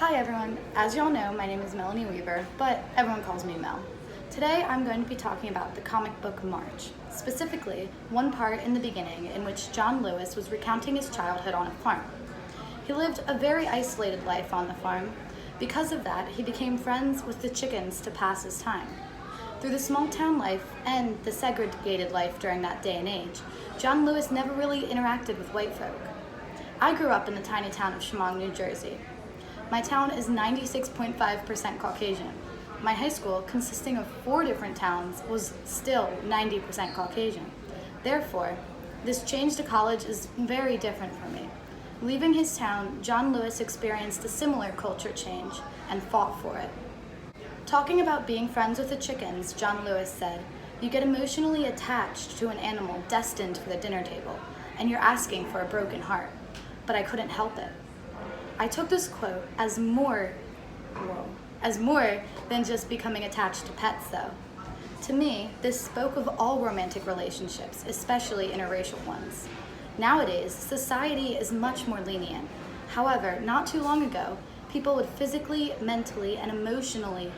Hi everyone, as y'all know, my name is Melanie Weaver, but everyone calls me Mel. Today I'm going to be talking about the comic book March, specifically one part in the beginning in which John Lewis was recounting his childhood on a farm. He lived a very isolated life on the farm. Because of that, he became friends with the chickens to pass his time. Through the small town life and the segregated life during that day and age, John Lewis never really interacted with white folk. I grew up in the tiny town of Chemung, New Jersey. My town is 96.5% Caucasian. My high school, consisting of 4 different towns, was still 90% Caucasian. Therefore, this change to college is very different for me. Leaving his town, John Lewis experienced a similar culture change and fought for it. Talking about being friends with the chickens, John Lewis said, "You get emotionally attached to an animal destined for the dinner table, and you're asking for a broken heart." But I couldn't help it. I took this quote as more than just becoming attached to pets, though. To me, this spoke of all romantic relationships, especially interracial ones. Nowadays, society is much more lenient. However, not too long ago, people would physically, mentally, and emotionally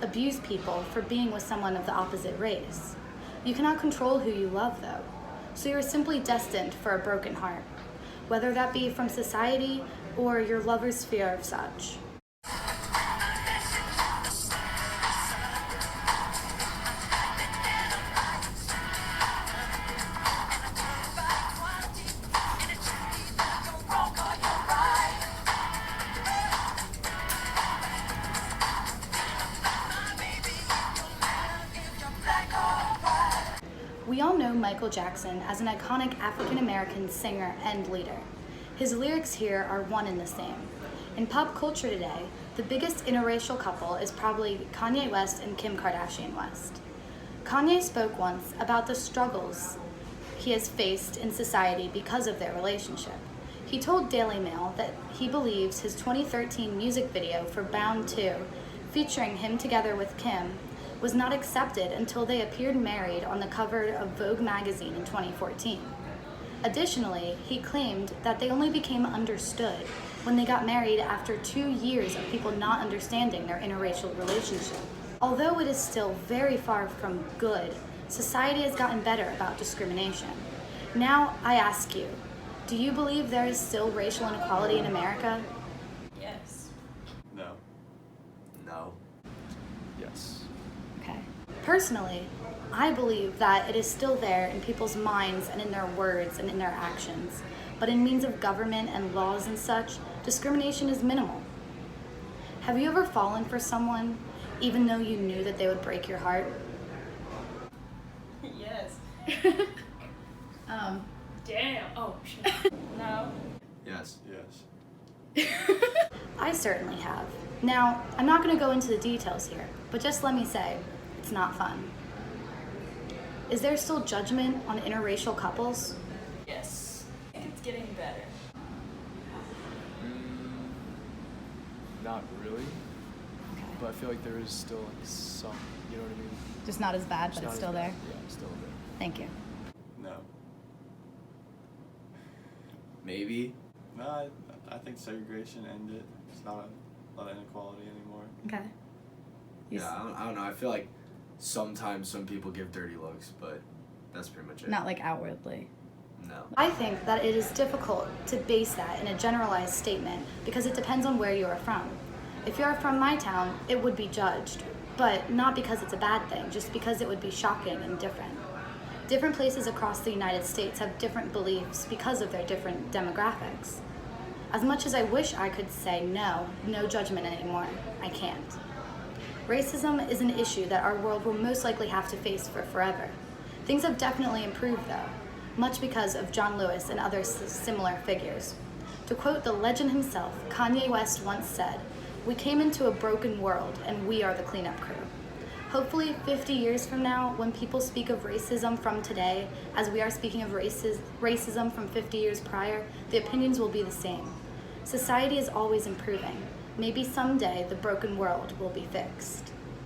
abuse people for being with someone of the opposite race. You cannot control who you love, though, so you're simply destined for a broken heart, whether that be from society or your lover's fear of such. We all know Michael Jackson as an iconic African-American singer and leader. His lyrics here are one and the same. In pop culture today, the biggest interracial couple is probably Kanye West and Kim Kardashian West. Kanye spoke once about the struggles he has faced in society because of their relationship. He told Daily Mail that he believes his 2013 music video for Bound 2, featuring him together with Kim, was not accepted until they appeared married on the cover of Vogue magazine in 2014. Additionally, he claimed that they only became understood when they got married after 2 years of people not understanding their interracial relationship. Although it is still very far from good, society has gotten better about discrimination. Now, I ask you, do you believe there is still racial inequality in America? Yes. No. No. Yes. Okay. Personally, I believe that it is still there in people's minds and in their words and in their actions, but in means of government and laws and such, discrimination is minimal. Have you ever fallen for someone even though you knew that they would break your heart? Yes. Um, Damn. Oh, shit. No. Yes. Yes. I certainly have. Now, I'm not going to go into the details here, but just let me say, it's not fun. Is there still judgment on interracial couples? Yes. It's getting better. Not really, Okay. but I feel like there is still like some, you know what I mean? Just not as bad, but not it's as still bad. there? Yeah, it's still there. Thank you. No. Maybe. No, I think segregation ended. It's not a lot of inequality anymore. Okay. I don't know. I feel like sometimes some people give dirty looks, but that's pretty much it. Not like outwardly. No. I think that it is difficult to base that in a generalized statement because it depends on where you are from. If you're from my town, it would be judged, but not because it's a bad thing, just because it would be shocking and different. Different places across the United States have different beliefs because of their different demographics. As much as I wish I could say no judgment anymore, I can't. Racism is an issue that our world will most likely have to face for forever. Things have definitely improved though, much because of John Lewis and other similar figures. To quote the legend himself, Kanye West once said, "We came into a broken world and we are the cleanup crew." Hopefully 50 years from now, when people speak of racism from today, as we are speaking of racism from 50 years prior, the opinions will be the same. Society is always improving. Maybe someday the broken world will be fixed.